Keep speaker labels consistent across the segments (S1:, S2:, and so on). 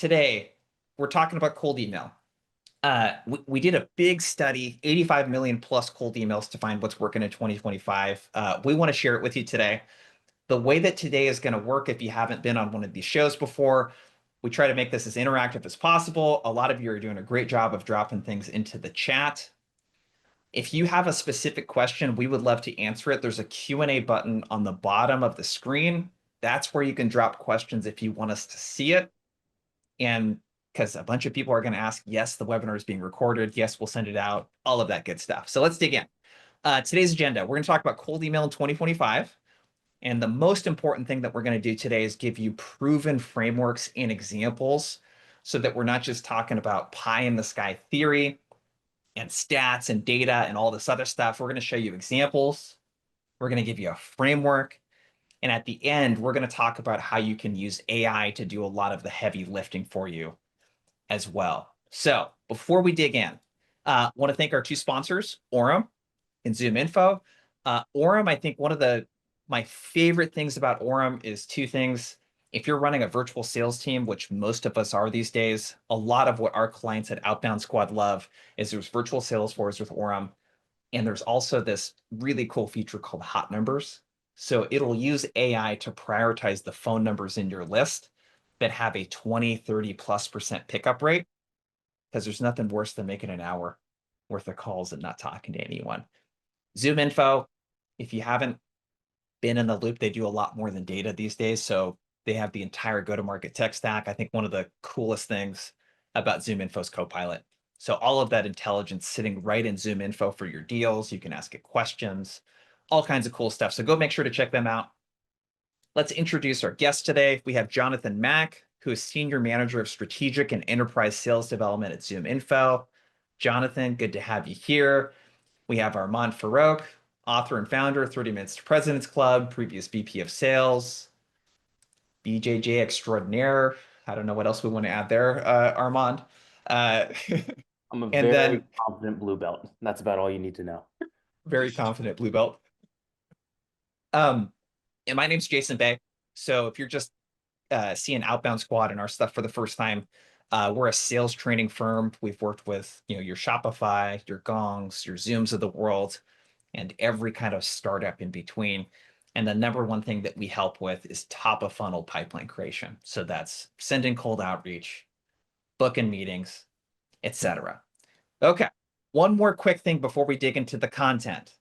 S1: today we're talking about cold email. We did a big study, 85 million plus cold emails to find what's working in 2025. We want to share it with you today. The way that today is going to work, if you haven't been on one of these shows before, we try to make this as interactive as possible. A lot of you are doing a great job of dropping things into the chat. If you have a specific question, we would love to answer it. There's a Q&A button on the bottom of the screen. That's where you can drop questions if you want us to see it. And because a bunch of people are going to ask, yes, the webinar is being recorded. Yes, we'll send it out, all of that good stuff. So let's dig in. Today's agenda, we're going to talk about cold email in 2025. And the most important thing that we're going to do today is give you proven frameworks and examples so that we're not just talking about pie in the sky theory and stats and data and all this other stuff. We're going to show you examples. We're going to give you a framework. And at the end, we're going to talk about how you can use AI to do a lot of the heavy lifting for you as well. So before we dig in, I want to thank our two sponsors, Orem and Zoom Info. Orem, I think one of my favorite things about Orem is two things. If you're running a virtual sales team, which most of us are these days, a lot of what our clients at Outbound Squad love is there's virtual sales force with Orem. And there's also this really cool feature called hot numbers. So it'll use AI to prioritize the phone numbers in your list that have a 20, 30+% pickup rate, because there's nothing worse than making an hour worth of calls and not talking to anyone. Zoom Info, if you haven't been in the loop, they do a lot more than data these days. So they have the entire go-to-market tech stack. I think one of the coolest things about Zoom Info's Copilot. So all of that intelligence sitting right in Zoom Info for your deals. You can ask it questions, all kinds of cool stuff. So go make sure to check them out. Let's introduce our guest today. We have Jonathan Mack, who is Senior Manager of Strategic and Enterprise Sales Development at Zoom Info. Jonathan, good to have you here. We have Armand Farouk, author and founder, 30 Minutes to President's Club, previous VP of Sales, BJJ extraordinaire. I don't know what else we want to add there, Armand.
S2: I'm a
S1: And
S2: very
S1: then
S2: confident blue belt. That's about all you need to know.
S1: very confident blue belt. And my name's Jason Bay. So if you're just seeing Outbound Squad and our stuff for the first time, we're a sales training firm. We've worked with your Shopify, your Gongs, your Zooms of the world, and every kind of startup in between. And the number one thing that we help with is top of funnel pipeline creation. So that's sending cold outreach, booking meetings, etc. Okay, one more quick thing before we dig into the content.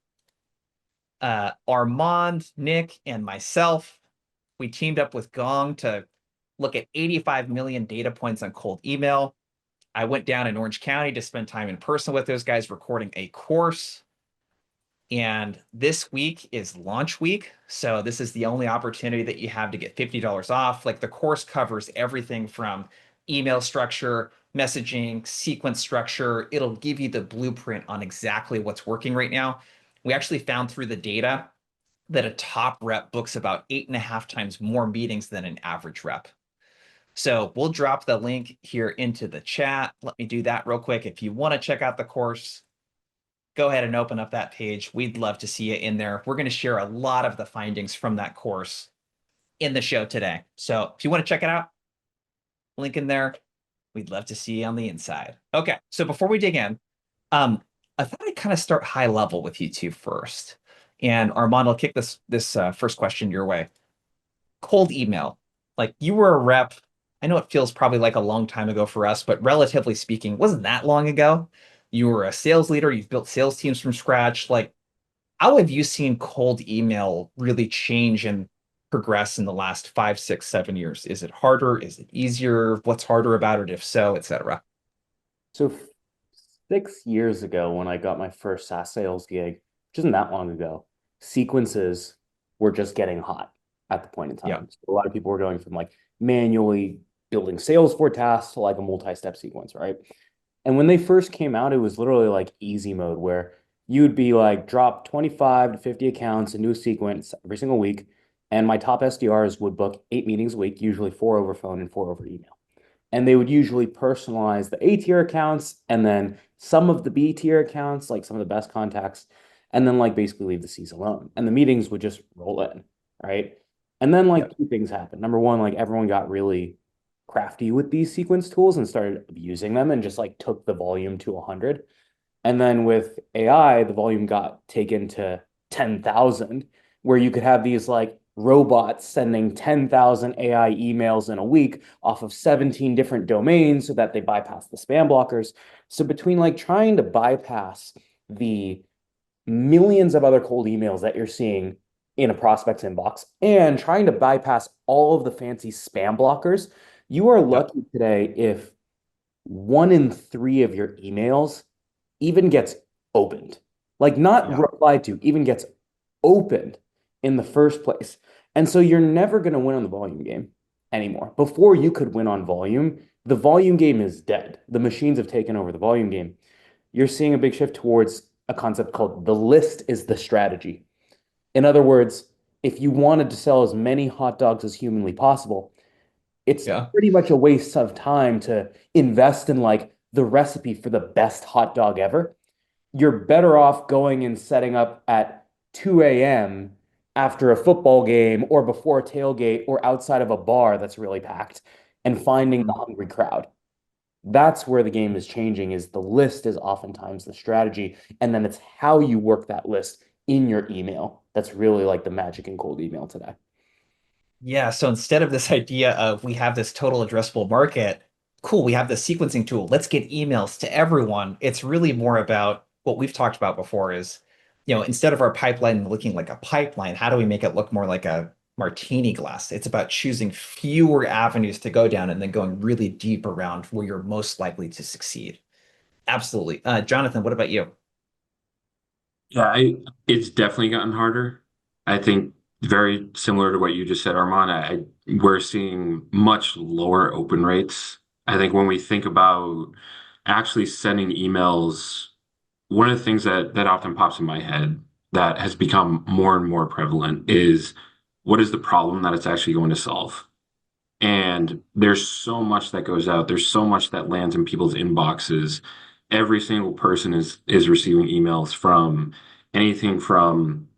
S1: Armand, Nick, and myself, we teamed up with Gong to look at 85 million data points on cold email. I went down in Orange County to spend time in person with those guys recording a course. And this week is launch week. So this is the only opportunity that you have to get $50 off. Like the course covers everything from email structure, messaging, sequence structure. It'll give you the blueprint on exactly what's working right now. We actually found through the data that a top rep books about 8.5 times more meetings than an average rep. So we'll drop the link here into the chat. Let me do that real quick. If you want to check out the course, go ahead and open up that page. We'd love to see you in there. We're going to share a lot of the findings from that course in the show today. So if you want to check it out, link in there. We'd love to see you on the inside. Okay, so before we dig in, I thought I'd kind of start high level with you two first. And Armand, I'll kick this first question your way. Cold email. Like you were a rep. I know it feels probably like a long time ago for us, but relatively speaking, wasn't that long ago. You were a sales leader. You've built sales teams from scratch. Like, how have you seen cold email really change and progress in the last 5, 6, 7 years? Is it harder? Is it easier? What's harder about it? If so, etc.
S2: So 6 years ago, when I got my first SaaS sales gig, which isn't that long ago, sequences were just getting hot at the point in
S1: Yeah.
S2: time. So a lot of people were going from like manually building sales for tasks to like a multi-step sequence, right? And when they first came out, it was literally like easy mode where you would be like drop 25 to 50 accounts into a sequence every single week. And my top SDRs would book 8 meetings a week, usually 4 over phone and 4 over email. And they would usually personalize the A tier accounts and then some of the B tier accounts, like some of the best contacts, and then like basically leave the C's alone. And the meetings would just roll in, right? And then
S1: Yeah.
S2: like two things happened. Number one, like everyone got really crafty with these sequence tools and started abusing them and just like took the volume to 100. And then with AI, the volume got taken to 10,000, where you could have these like robots sending 10,000 AI emails in a week off of 17 different domains so that they bypass the spam blockers. So between like trying to bypass the millions of other cold emails that you're seeing in a prospect's inbox and trying to bypass all of the fancy spam blockers, you are
S1: Yep.
S2: lucky today if 1 in 3 of your emails even gets opened. Like not
S1: Yeah.
S2: replied to, even gets opened in the first place. And so you're never going to win on the volume game anymore. Before you could win on volume, the volume game is dead. The machines have taken over the volume game. You're seeing a big shift towards a concept called the list is the strategy. In other words, if you wanted to sell as many hot dogs as humanly possible, it's
S1: Yeah.
S2: pretty much a waste of time to invest in like the recipe for the best hot dog ever. You're better off going and setting up at 2 a.m. after a football game or before a tailgate or outside of a bar that's really packed and finding the
S1: Mhm.
S2: hungry crowd. That's where the game is changing is the list is oftentimes the strategy and then it's how you work that list in your email. That's really like the magic in cold email today.
S1: Yeah, so instead of this idea of we have this total addressable market, cool, we have the sequencing tool, let's get emails to everyone. It's really more about what we've talked about before is, instead of our pipeline looking like a pipeline, how do we make it look more like a martini glass? It's about choosing fewer avenues to go down and then going really deep around where you're most likely to succeed. Absolutely. Jonathan, what about you?
S3: Yeah, it's definitely gotten harder. I think very similar to what you just said, Armand. We're seeing much lower open rates. I think when we think about actually sending emails, one of the things that often pops in my head that has become more and more prevalent is what is the problem that it's actually going to solve? And there's so much that goes out. There's so much that lands in people's inboxes. Every single person is receiving emails from anything from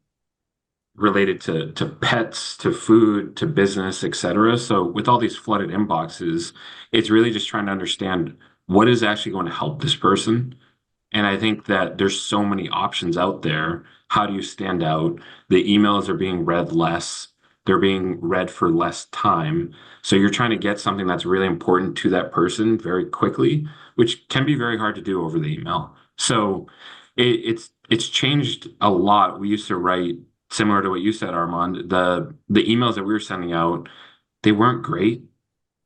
S3: related to pets, to food, to business, etc. So with all these flooded inboxes, it's really just trying to understand what is actually going to help this person and I think that there's so many options out there. How do you stand out? The emails are being read less. They're being read for less time. So you're trying to get something that's really important to that person very quickly, which can be very hard to do over the email. So it's changed a lot. We used to write similar to what you said, Armand. The emails that we were sending out, they weren't great,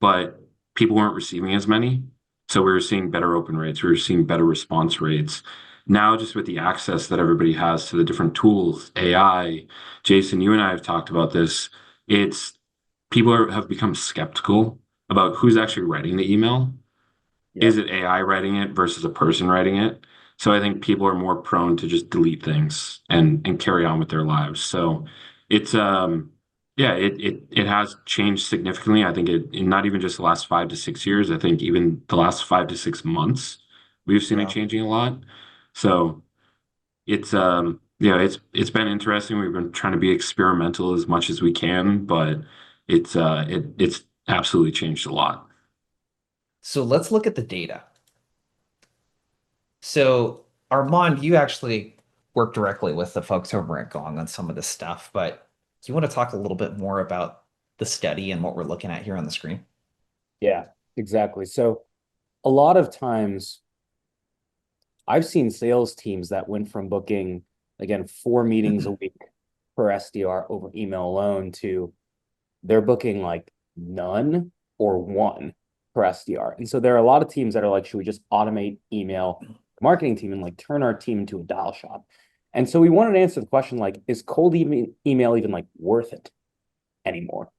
S3: but people weren't receiving as many. So we were seeing better open rates. We were seeing better response rates. Now, just with the access that everybody has to the different tools, AI, Jason, you and I have talked about this. It's have become skeptical about who's actually writing the email. Is
S2: Yep.
S3: it AI writing it versus a person writing it? So I think people are more prone to just delete things and carry on with their lives. So it's yeah, it has changed significantly. I think in not even just the last 5 to 6 years, I think even the last 5 to 6 months, we've seen it
S1: Yeah.
S3: changing a lot. So it's yeah, it's been interesting. We've been trying to be experimental as much as we can, but it's absolutely changed a lot.
S1: So let's look at the data. So, Armand, you actually work directly with the folks over at Gong on some of this stuff, but do you want to talk a little bit more about the study and what we're looking at here on the screen?
S2: Yeah, exactly. So a lot of times I've seen sales teams that went from booking, again, 4 meetings a week per SDR over email alone to they're booking like none or one per SDR. And so there are a lot of teams that are like, should we just automate email marketing team and like turn our team into a dial shop? And so we wanted to answer the question like, is cold email even like worth it anymore?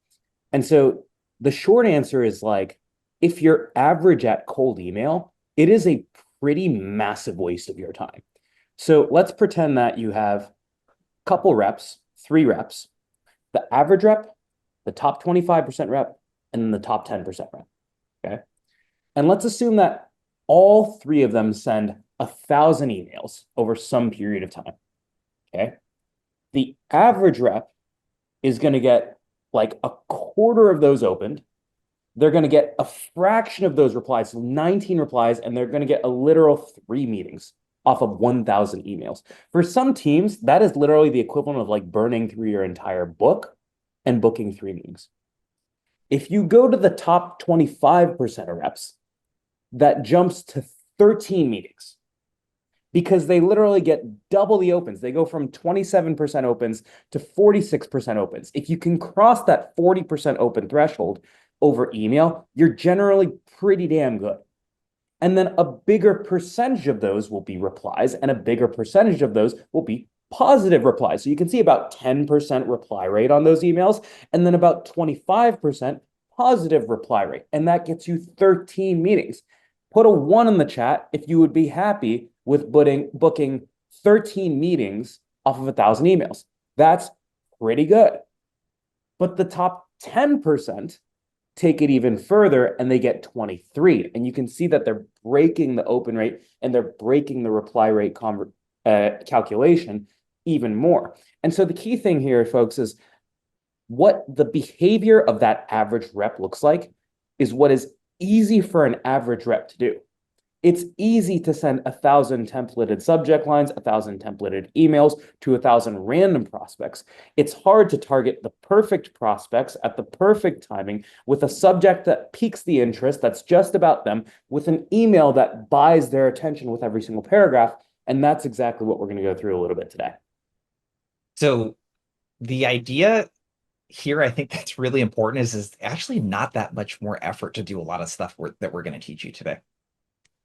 S2: And so the short answer is like, if you're average at cold email, it is a pretty massive waste of your time. So let's pretend that you have a couple reps, 3 reps, the average rep, the top 25% rep, and then the top 10% rep. Okay. And let's assume that all 3 of them send 1,000 emails over some period of time. Okay. The average rep is going to get like a quarter of those opened. they're going to get a fraction of those replies, so 19 replies, and they're going to get a literal 3 meetings off of 1,000 emails. For some teams, that is literally the equivalent of like burning through your entire book and booking 3 meetings. If you go to the top 25% of reps, that jumps to 13 meetings because they literally get double the opens. They go from 27% opens to 46% opens. If you can cross that 40% open threshold over email, you're generally pretty damn good. And then a bigger percentage of those will be replies, and a bigger percentage of those will be positive replies. So you can see about 10% reply rate on those emails, and then about 25% positive reply rate. And that gets you 13 meetings. Put a 1 in the chat if you would be happy with booking 13 meetings off of 1,000 emails. That's pretty good. But the top 10% take it even further and they get 23. And you can see that they're breaking the open rate and they're breaking the reply rate calculation even more. And so the key thing here, folks, is what the behavior of that average rep looks like is what is easy for an average rep to do. It's easy to send 1,000 templated subject lines, 1,000 templated emails to 1,000 random prospects. It's hard to target the perfect prospects at the perfect timing with a subject that piques the interest, that's just about them, with an email that buys their attention with every single paragraph. And that's exactly what we're going to go through a little bit today.
S1: So the idea here, I think that's really important is actually not that much more effort to do a lot of stuff that we're going to teach you today.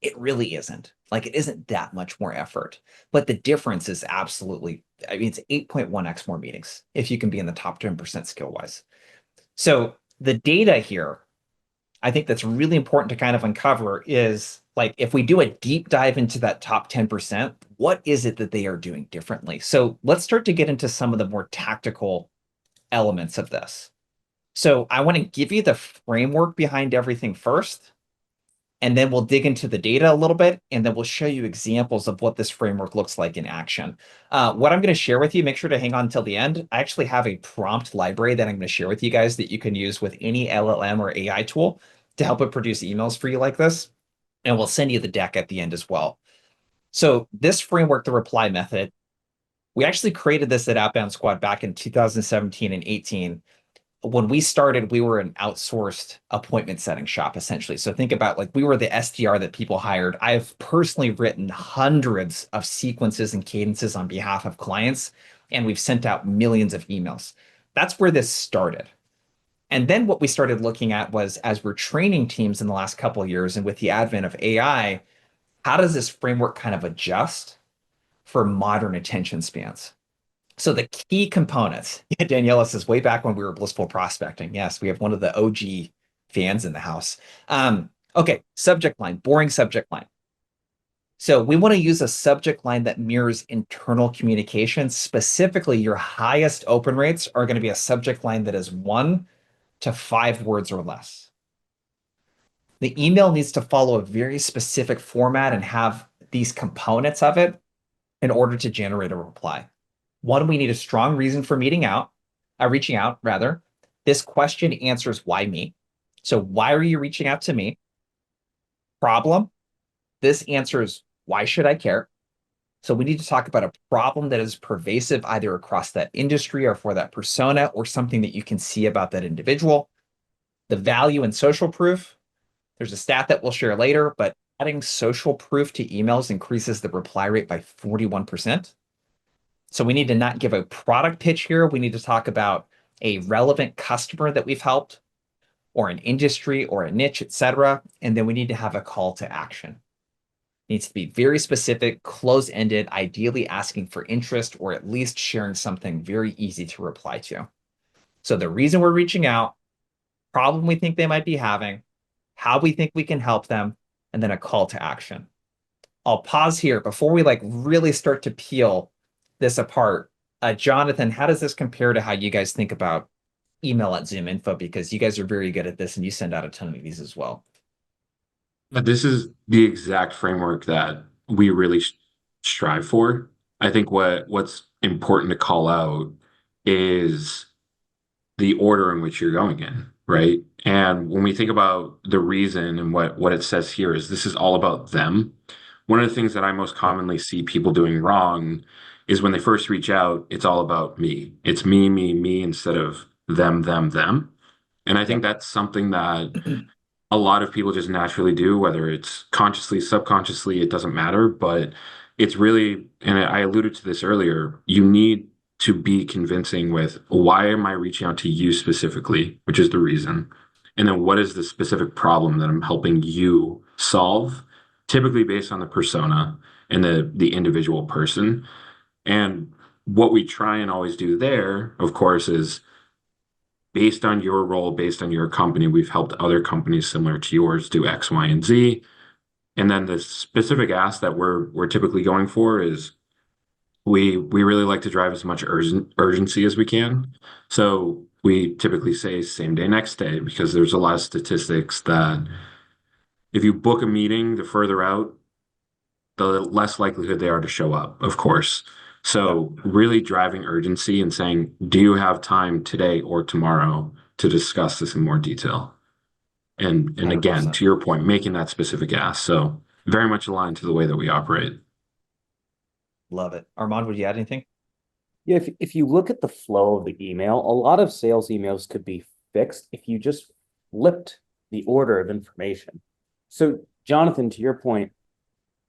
S1: It really isn't. Like, it isn't that much more effort, but the difference is absolutely, I mean, it's 8.1x more meetings if you can be in the top 10% skill wise. So the data here, I think that's really important to kind of uncover is like, if we do a deep dive into that top 10%, what is it that they are doing differently? So let's start to get into some of the more tactical elements of this. So I want to give you the framework behind everything first, and then we'll dig into the data a little bit, and then we'll show you examples of what this framework looks like in action. What I'm going to share with you, make sure to hang on until the end. I actually have a prompt library that I'm going to share with you guys that you can use with any LLM or AI tool to help it produce emails for you like this. And we'll send you the deck at the end as well. So this framework, the reply method, we actually created this at Outbound Squad back in 2017 and 18. When we started, we were an outsourced appointment setting shop, essentially. So think about like we were the SDR that people hired. I've personally written hundreds of sequences and cadences on behalf of clients, and we've sent out millions of emails. That's where this started. And then what we started looking at was, as we're training teams in the last couple of years, and with the advent of AI, how does this framework kind of adjust for modern attention spans? So the key components, Daniela says, way back when we were blissful prospecting. Yes, we have one of the OG fans in the house. Okay, subject line, boring subject line. So we want to use a subject line that mirrors internal communication. Specifically, your highest open rates are going to be a subject line that is 1 to 5 words or less. The email needs to follow a very specific format and have these components of it in order to generate a reply. 1, we need a strong reason for reaching out rather. This question answers why me. So why are you reaching out to me? Problem. This answers why should I care? So we need to talk about a problem that is pervasive either across that industry or for that persona, or something that you can see about that individual. The value and social proof. There's a stat that we'll share later, but adding social proof to emails increases the reply rate by 41%. So we need to not give a product pitch here. We need to talk about a relevant customer that we've helped, or an industry or a niche, etc. And then we need to have a call to action. It needs to be very specific, close-ended, ideally asking for interest, or at least sharing something very easy to reply to. So the reason we're reaching out, problem we think they might be having, how we think we can help them, and then a call to action. I'll pause here before we like really start to peel this apart. Jonathan, how does this compare to how you guys think about email at Zoom Info? Because you guys are very good at this and you send out a ton of these as well.
S3: This is the exact framework that we really strive for. I think what's important to call out is the order in which you're going in, right? And when we think about the reason and what it says here is this is all about them. One of the things that I most
S1: Yep.
S3: commonly see people doing wrong is when they first reach out, it's all about me. It's me instead of them. And I think
S1: Yep.
S3: that's something that a lot of people just naturally do, whether it's consciously, subconsciously, it doesn't matter. But it's really, and I alluded to this earlier, you need to be convincing with why am I reaching out to you specifically, which is the reason. And then what is the specific problem that I'm helping you solve, typically based on the persona and the individual person. And what we try and always do there, of course, is based on your role, based on your company, we've helped other companies similar to yours do X, Y, and Z. And then the specific ask that we're typically going for is we really like to drive as much urgency as we can. So we typically say same day, next day, because there's a lot of statistics that if you book a meeting, the further out, the less likelihood they are to show up, of course.
S1: Yep.
S3: So really driving urgency and saying, do you have time today or tomorrow to discuss this in more detail? And again,
S1: 100%.
S3: to your point, making that specific ask. So very much aligned to the way that we operate.
S1: Love it. Armand, would you add anything?
S2: Yeah, if you look at the flow of the email, a lot of sales emails could be fixed if you just flipped the order of information. So, Jonathan, to your point,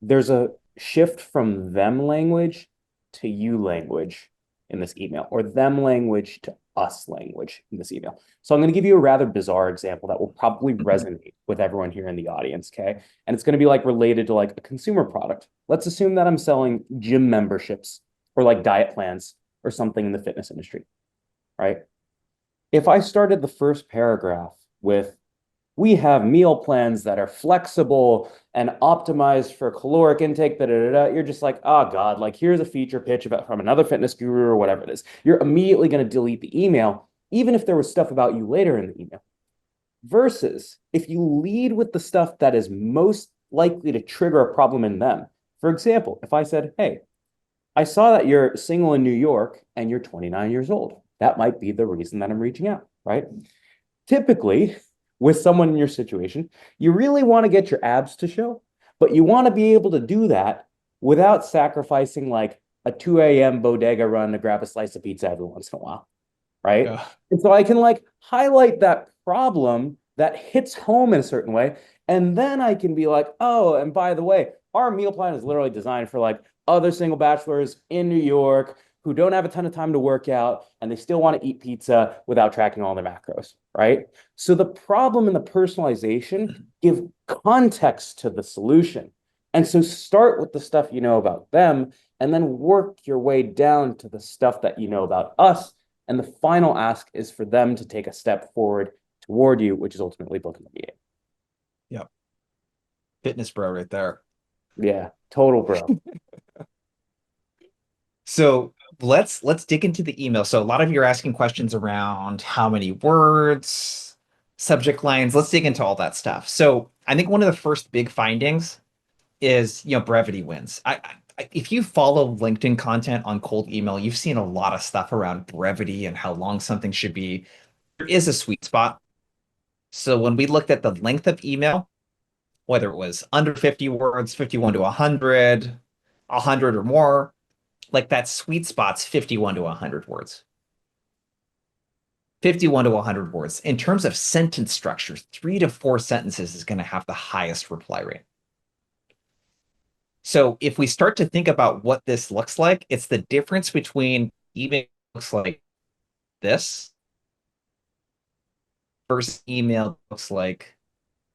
S2: there's a shift from them language to you language in this email, or them language to us language in this email. So I'm going to give you a rather bizarre example that will probably resonate with everyone here in the audience, okay? And it's going to be like related to like a consumer product. Let's assume that I'm selling gym memberships or like diet plans or something in the fitness industry, right? If I started the first paragraph with we have meal plans that are flexible and optimized for caloric intake, da, da, da, da. You're just like, oh God, like here's a feature pitch about from another fitness guru or whatever it is. You're immediately going to delete the email, even if there was stuff about you later in the email. Versus if you lead with the stuff that is most likely to trigger a problem in them. For example, if I said, hey, I saw that you're single in New York and you're 29 years old. That might be the reason that I'm reaching out, right? Typically, with someone in your situation, you really want to get your abs to show, but you want to be able to do that without sacrificing like a 2 a.m. bodega run to grab a slice of pizza every once in a while, right?
S1: Yeah.
S2: And so I can like highlight that problem that hits home in a certain way. And then I can be like, oh, and by the way, our meal plan is literally designed for like other single bachelors in New York who don't have a ton of time to work out and they still want to eat pizza without tracking all their macros, right? So the problem and the personalization give context to the solution. And so start with the stuff you know about them and then work your way down to the stuff that you know about us. And the final ask is for them to take a step forward toward you, which is ultimately booking the meeting.
S1: Yep. Fitness bro right there.
S2: Yeah, total bro.
S1: So let's dig into the email. So a lot of you are asking questions around how many words, subject lines. Let's dig into all that stuff. So I think one of the first big findings is, brevity wins. If you follow LinkedIn content on cold email, you've seen a lot of stuff around brevity and how long something should be. There is a sweet spot. So when we looked at the length of email, whether it was under 50 words, 51 to 100, 100 or more, like that sweet spot's 51 to 100 words. 51 to 100 words. In terms of sentence structure, 3 to 4 sentences is going to have the highest reply rate. So if we start to think about what this looks like, it's the difference between email looks like this versus email looks like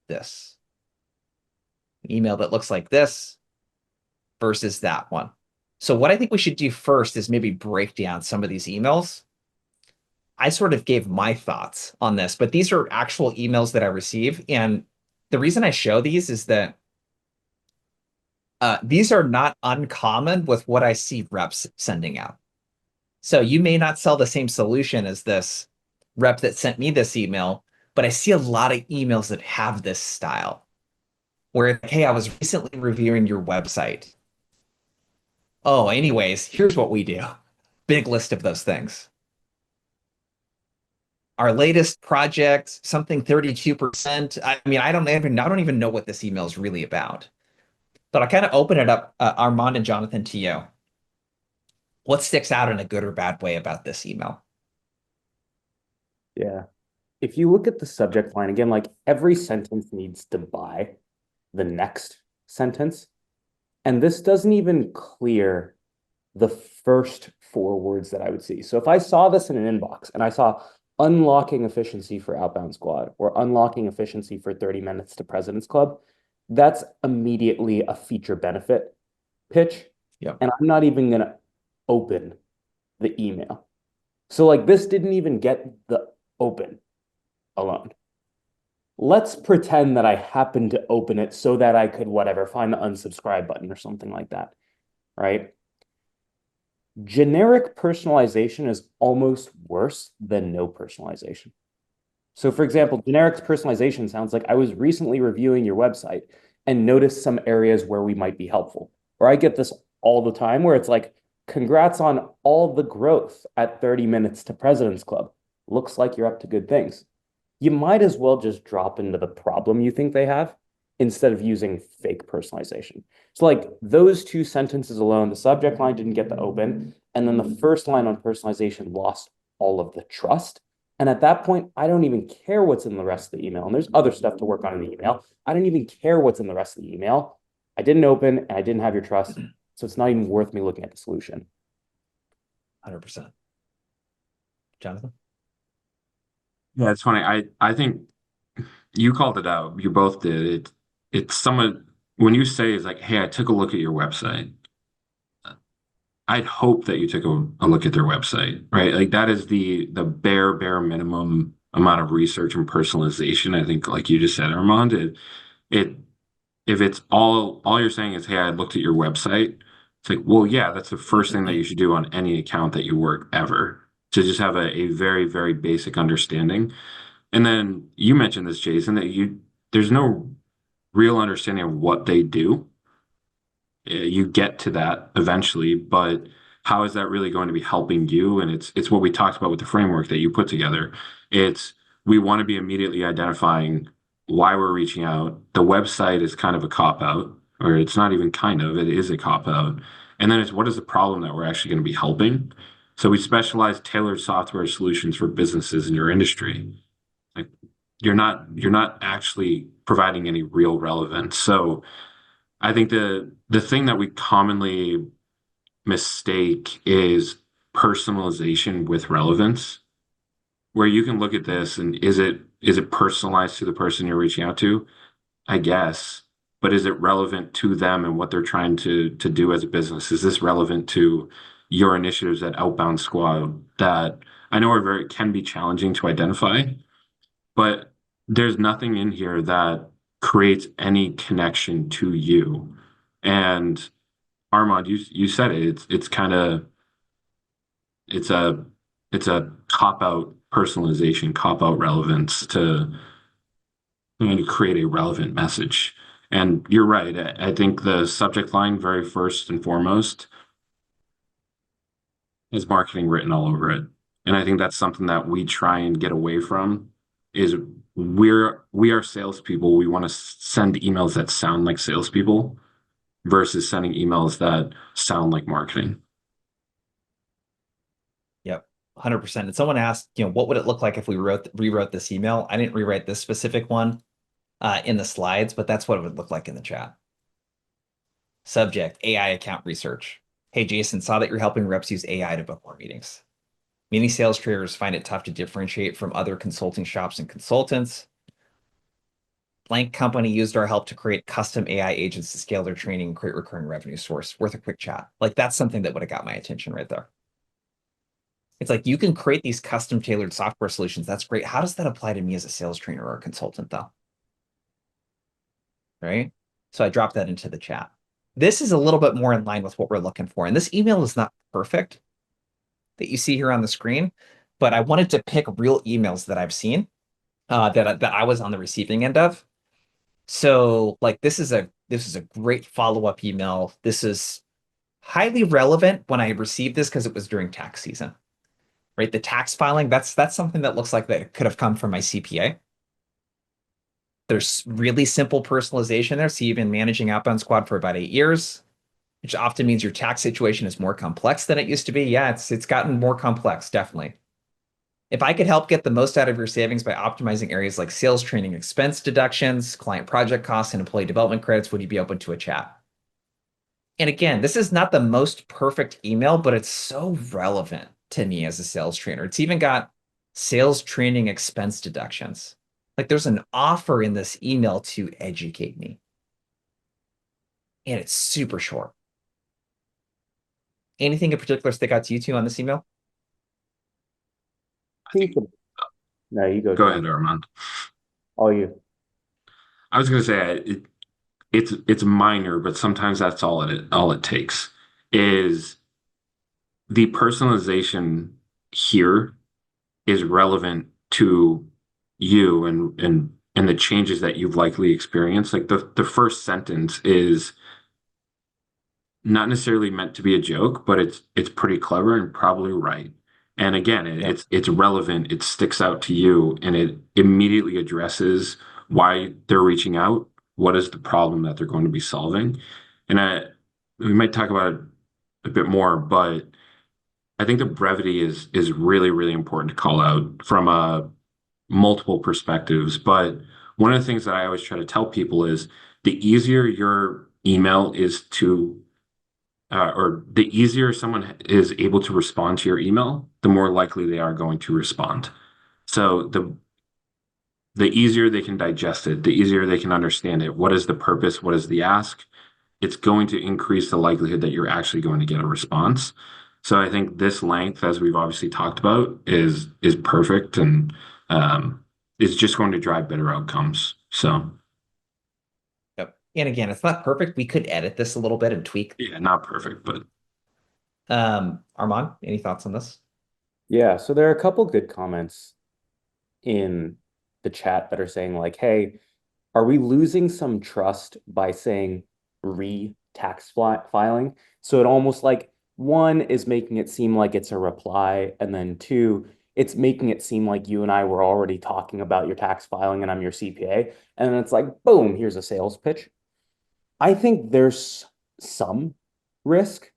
S1: this. Email that looks like this versus that one. So what I think we should do first is maybe break down some of these emails. I sort of gave my thoughts on this, but these are actual emails that I receive. And the reason I show these is that these are not uncommon with what I see reps sending out. So you may not sell the same solution as this rep that sent me this email, but I see a lot of emails that have this style where, hey, I was recently reviewing your website. Oh, anyways, here's what we do. Big list of those things. our latest project, something 32%. I mean, I don't even know what this email is really about. But I kind of open it up, Armand and Jonathan, to you. What sticks out in a good or bad way about this email?
S2: Yeah. If you look at the subject line again, like every sentence needs to buy the next sentence. And this doesn't even clear the first four words that I would see. So if I saw this in an inbox and I saw unlocking efficiency for outbound squad or unlocking efficiency for 30 minutes to President's Club, that's immediately a feature benefit pitch.
S1: Yep.
S2: And I'm not even going to open the email. So like this didn't even get the open alone. Let's pretend that I happened to open it so that I could, whatever, find the unsubscribe button or something like that, right? Generic personalization is almost worse than no personalization. So, for example, generic personalization sounds like I was recently reviewing your website and noticed some areas where we might be helpful. Or I get this all the time where it's like, congrats on all the growth at 30 minutes to President's Club. Looks like you're up to good things. You might as well just drop into the problem you think they have instead of using fake personalization. So, like those two sentences alone, the subject line didn't get to open, and then the first line on personalization lost all of the trust. And at that point, I don't even care what's in the rest of the email. And there's other stuff to work on in the email. I don't even care what's in the rest of the email. I didn't open and I didn't have your trust. So it's not even worth me looking at the solution.
S1: 100%. Jonathan?
S3: Yeah, it's funny. I think you called it out. You both did. It's someone when you say it's like, hey, I took a look at your website. I'd hope that you took a look at their website, right? Like that is the bare minimum amount of research and personalization. I think, like you just said, Armand, it if it's all you're saying is, hey, I looked at your website, it's like, well, yeah, that's the first thing that you should do on any account that you work ever. To just have a very basic understanding. And then you mentioned this, Jason, that there's no real understanding of what they do. You get to that eventually, but how is that really going to be helping you? And it's what we talked about with the framework that you put together. It's we want to be immediately identifying why we're reaching out. The website is kind of a cop out, or it's not even kind of, it is a cop out. And then it's what is the problem that we're actually going to be helping? So we specialize tailored software solutions for businesses in your industry. Like you're not actually providing any real relevance. So I think the thing that we commonly mistake is personalization with relevance, where you can look at this and is it personalized to the person you're reaching out to? I guess, but is it relevant to them and what they're trying to do as a business? Is this relevant to your initiatives at Outbound Squad that I know are very can be challenging to identify, but there's nothing in here that creates any connection to you. And Armand, you said it. It's kind of it's a it's a cop out personalization, cop out relevance to create a relevant message. And you're right. I think the subject line, very first and foremost, is marketing written all over it. And I think that's something that we try and get away from is we are salespeople. We want to send emails that sound like salespeople versus sending emails that sound like marketing.
S1: Yep. 100%. And someone asked, what would it look like if we rewrote this email? I didn't rewrite this specific one in the slides, but that's what it would look like in the chat. Subject, AI account research. Hey, Jason, saw that you're helping reps use AI to book more meetings. Many sales traders find it tough to differentiate from other consulting shops and consultants. Blank company used our help to create custom AI agents to scale their training and create recurring revenue source. Worth a quick chat. Like that's something that would have got my attention right there. It's like you can create these custom tailored software solutions. That's great. How does that apply to me as a sales trainer or a consultant, though? Right? So I dropped that into the chat. This is a little bit more in line with what we're looking for. And this email is not perfect that you see here on the screen, but I wanted to pick real emails that I've seen that I was on the receiving end of. So like this is a great follow-up email. This is highly relevant when I received this because it was during tax season. right? The tax filing, that's something that looks like that could have come from my CPA. There's really simple personalization there. So you've been managing Outbound Squad for about 8 years, which often means your tax situation is more complex than it used to be. Yeah, it's gotten more complex, definitely. If I could help get the most out of your savings by optimizing areas like sales training expense deductions, client project costs, and employee development credits, would you be open to a chat? And again, this is not the most perfect email, but it's so relevant to me as a sales trainer. It's even got sales training expense deductions. Like there's an offer in this email to educate me. And it's super short. Anything in particular stick out to you two on this email?
S3: I
S2: think
S3: think,
S2: no, you go,
S3: go
S2: John.
S3: ahead, Armand.
S2: All you.
S3: I was going to say it's minor, but sometimes that's all it takes is the personalization here is relevant to you and the changes that you've likely experienced. Like the first sentence is not necessarily meant to be a joke, but it's pretty clever and probably right. And again,
S1: Yep.
S3: it's relevant, it sticks out to you, and it immediately addresses why they're reaching out, what is the problem that they're going to be solving. And we might talk about it a bit more, but I think the brevity is really, really important to call out from multiple perspectives. But one of the things that I always try to tell people is the easier your email is to or the easier someone is able to respond to your email, the more likely they are going to respond. So the easier they can digest it, the easier they can understand it. What is the purpose? What is the ask? It's going to increase the likelihood that you're actually going to get a response. So I think this length, as we've obviously talked about, is perfect and is just going to drive better outcomes. So
S1: Yep. And again, it's not perfect. We could edit this a little bit and tweak.
S3: yeah, not perfect, but
S1: Armand, any thoughts on this?
S2: Yeah, so there are a couple good comments in the chat that are saying like, hey, are we losing some trust by saying re-tax filing? So it almost like one is making it seem like it's a reply, and then two, it's making it seem like you and I were already talking about your tax filing and I'm your CPA. And then it's like, boom, here's a sales pitch. I think there's some risk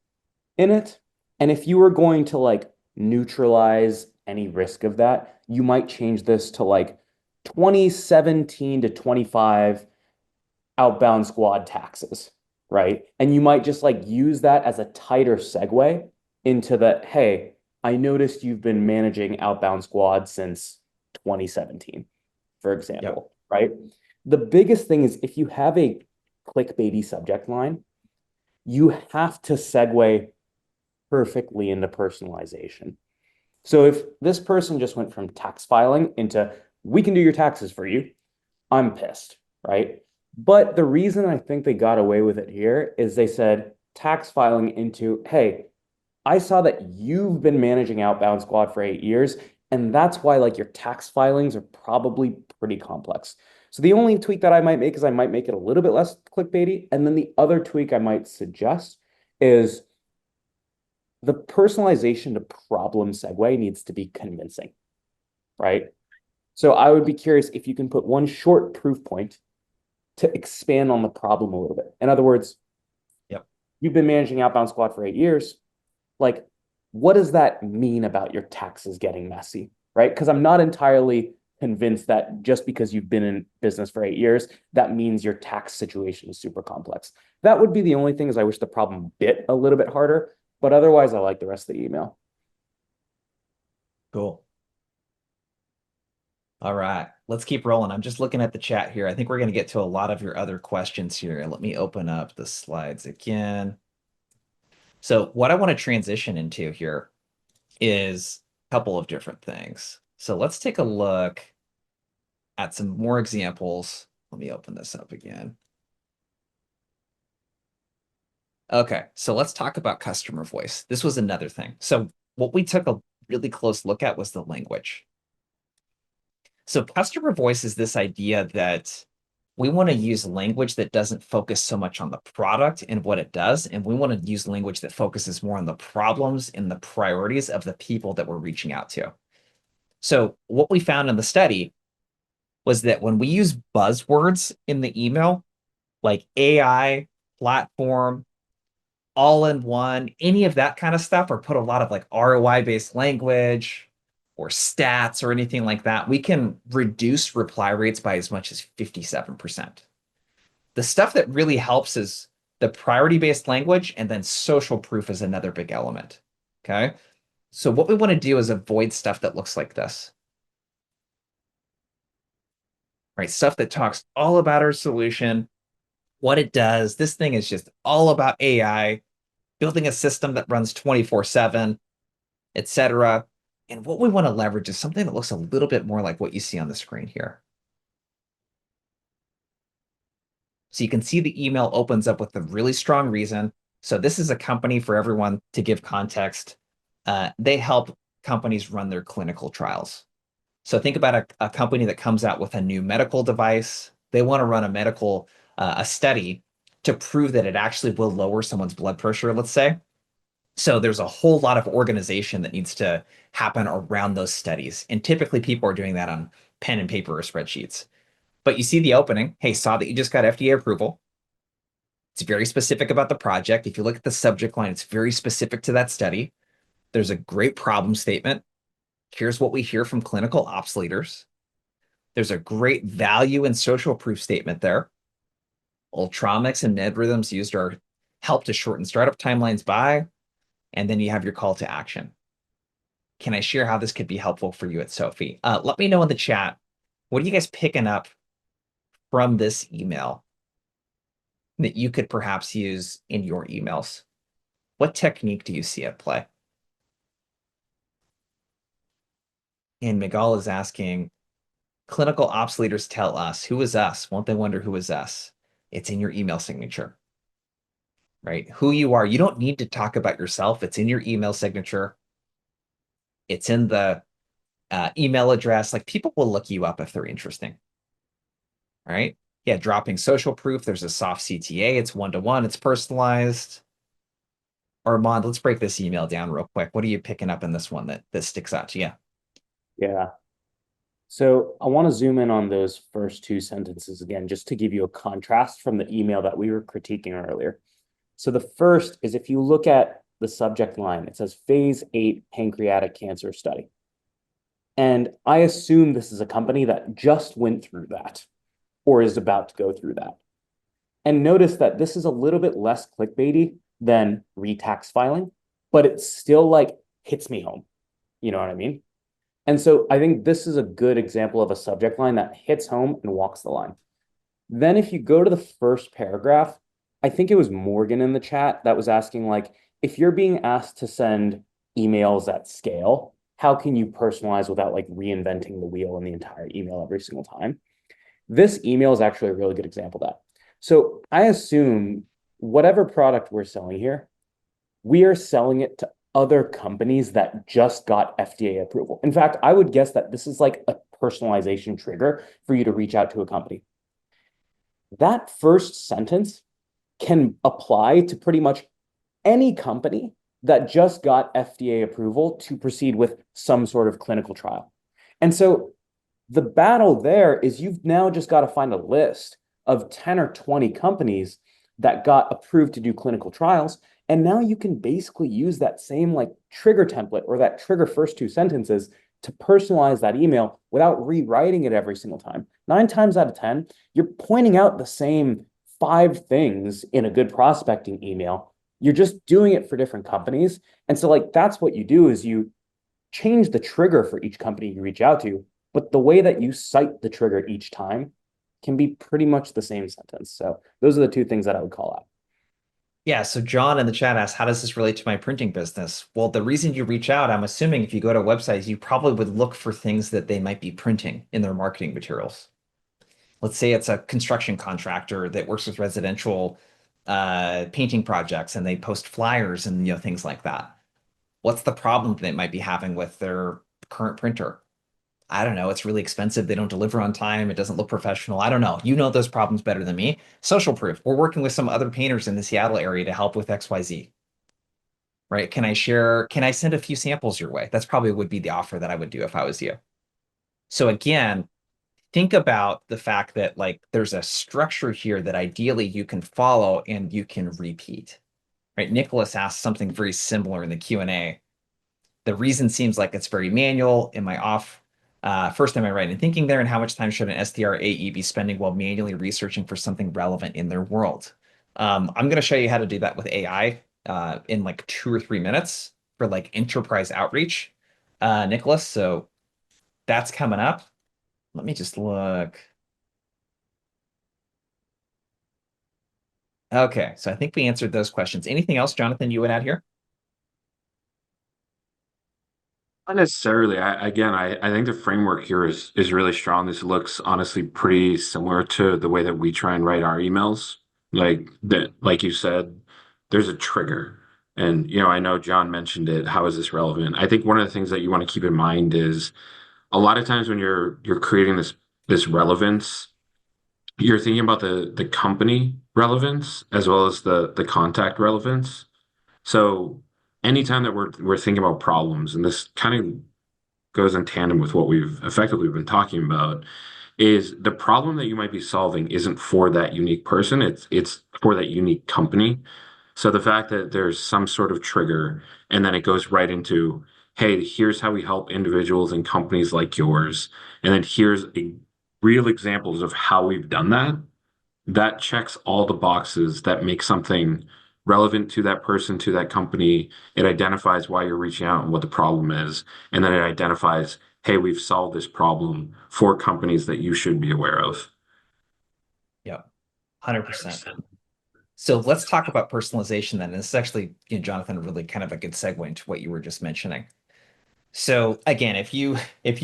S2: in it. And if you were going to like neutralize any risk of that, you might change this to like 2017 to 25 outbound squad taxes, right? And you might just like use that as a tighter segue into the, hey, I noticed you've been managing outbound squad since 2017, for
S1: Yep.
S2: example, right? The biggest thing is if you have a clickbaity subject line, you have to segue perfectly into personalization. So if this person just went from tax filing into we can do your taxes for you, I'm pissed, right? But the reason I think they got away with it here is they said tax filing into, hey, I saw that you've been managing Outbound Squad for 8 years, and that's why like your tax filings are probably pretty complex. So the only tweak that I might make is I might make it a little bit less clickbaity, and then the other tweak I might suggest is the personalization to problem segue needs to be convincing, right? So I would be curious if you can put one short proof point to expand on the problem a little bit. In other words,
S1: Yep.
S2: you've been managing Outbound Squad for 8 years. Like, what does that mean about your taxes getting messy, right? Because I'm not entirely convinced that just because you've been in business for 8 years, that means your tax situation is super complex. That would be the only thing is I wish the problem bit a little bit harder, but otherwise I like the rest of the email.
S1: Cool. All right, let's keep rolling. I'm just looking at the chat here. I think we're going to get to a lot of your other questions here. Let me open up the slides again. So what I want to transition into here is a couple of different things. So let's take a look at some more examples. Let me open this up again. Okay, so let's talk about customer voice. This was another thing. So what we took a really close look at was the language. So customer voice is this idea that We want to use language that doesn't focus so much on the product and what it does. And we want to use language that focuses more on the problems and the priorities of the people that we're reaching out to. So, what we found in the study was that when we use buzzwords in the email, like AI, platform, all in one, any of that kind of stuff, or put a lot of like ROI based language or stats or anything like that, we can reduce reply rates by as much as 57%. The stuff that really helps is the priority based language, and then social proof is another big element. Okay. So, what we want to do is avoid stuff that looks like this, right? Stuff that talks all about our solution, what it does. This thing is just all about AI, building a system that runs 24/7, etc. And what we want to leverage is something that looks a little bit more like what you see on the screen here. So you can see the email opens up with a really strong reason. So this is a company, for everyone to give context. They help companies run their clinical trials. So think about a company that comes out with a new medical device. They want to run a study to prove that it actually will lower someone's blood pressure, let's say. So there's a whole lot of organization that needs to happen around those studies. And typically people are doing that on pen and paper or spreadsheets. But you see the opening. Hey, saw that you just got FDA approval. It's very specific about the project. If you look at the subject line, it's very specific to that study. There's a great problem statement. Here's what we hear from clinical ops leaders. There's a great value and social proof statement there. Ultramics and Ned rhythms used are help to shorten startup timelines by, and then you have your call to action. Can I share how this could be helpful for you at Sophie? Let me know in the chat. What are you guys picking up from this email that you could perhaps use in your emails? What technique do you see at play? And Miguel is asking, clinical ops leaders tell us, who is us? Won't they wonder who is us? It's in your email signature, right? Who you are. You don't need to talk about yourself. It's in your email signature. It's in the email address. Like, people will look you up if they're interesting, right? Yeah, dropping social proof. There's a soft CTA. It's one-to-one. It's personalized. Armand, let's break this email down real quick. What are you picking up in this one that sticks out to you?
S2: Yeah. So I want to zoom in on those first two sentences again, just to give you a contrast from the email that we were critiquing earlier. So the first is, if you look at the subject line, it says phase 8 pancreatic cancer study. And I assume this is a company that just went through that or is about to go through that. And notice that this is a little bit less clickbaity than retax filing, but it still like hits me home. You know what I mean? And so I think this is a good example of a subject line that hits home and walks the line. Then if you go to the first paragraph, I think it was Morgan in the chat that was asking, like, if you're being asked to send emails at scale, how can you personalize without like reinventing the wheel in the entire email every single time? This email is actually a really good example of that. So I assume whatever product we're selling here, we are selling it to other companies that just got FDA approval. In fact, I would guess that this is like a personalization trigger for you to reach out to a company. That first sentence can apply to pretty much any company that just got FDA approval to proceed with some sort of clinical trial. And so the battle there is, you've now just got to find a list of 10 or 20 companies that got approved to do clinical trials. And now you can basically use that same like trigger template or that trigger first two sentences to personalize that email without rewriting it every single time. 9 times out of 10, you're pointing out the same 5 things in a good prospecting email. You're just doing it for different companies. And so like that's what you do, is you change the trigger for each company you reach out to, but the way that you cite the trigger each time can be pretty much the same sentence. So those are the two things that I would call out.
S1: Yeah, so John in the chat asked, how does this relate to my printing business? Well, the reason you reach out, I'm assuming if you go to websites, you probably would look for things that they might be printing in their marketing materials. Let's say it's a construction contractor that works with residential painting projects, and they post flyers and things like that. What's the problem they might be having with their current printer? I don't know, it's really expensive. They don't deliver on time. It doesn't look professional. I don't know. You know those problems better than me. Social proof. We're working with some other painters in the Seattle area to help with XYZ, right? Can I send a few samples your way? That's probably would be the offer that I would do if I was you. So again, think about the fact that like there's a structure here that ideally you can follow and you can repeat, right? Nicholas asked something very similar in the Q&A. The reason seems like it's very manual. Am I off? First, am I right in thinking there? And how much time should an SDR AE be spending while manually researching for something relevant in their world? I'm going to show you how to do that with AI in like 2 or 3 minutes for like enterprise outreach, Nicholas. So that's coming up. Let me just look. Okay, so I think we answered those questions. Anything else, Jonathan, you would add here?
S3: Not necessarily. I think the framework here is really strong. This looks honestly pretty similar to the way that we try and write our emails. Like that, like you said, there's a trigger. And I know John mentioned it. How is this relevant? I think one of the things that you want to keep in mind is a lot of times when you're creating this relevance, you're thinking about the company relevance as well as the contact relevance. So anytime that we're thinking about problems, and this kind of goes in tandem with what we've effectively been talking about, is the problem that you might be solving isn't for that unique person, it's for that unique company. So the fact that there's some sort of trigger and then it goes right into, hey, here's how we help individuals and companies like yours, and then here's real examples of how we've done that, that checks all the boxes that make something relevant to that person, to that company. It identifies why you're reaching out and what the problem is. And then it identifies, hey, we've solved this problem for companies that you should be aware of.
S1: Yep, 100%. So let's talk about personalization then. And this is actually, Jonathan, really kind of a good segue into what you were just mentioning. So again, if you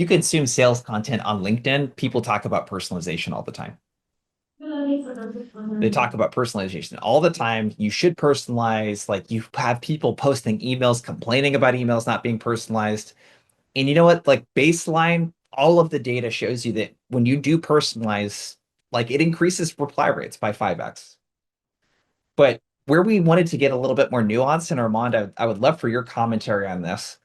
S1: consume sales content on LinkedIn, people talk about personalization all the time. They talk about personalization all the time. You should personalize. Like you have people posting emails complaining about emails not being personalized. And you know what? Like baseline, all of the data shows you that when you do personalize, like it increases reply rates by 5x. But where we wanted to get a little bit more nuance, and Armand, I would love for your commentary on this.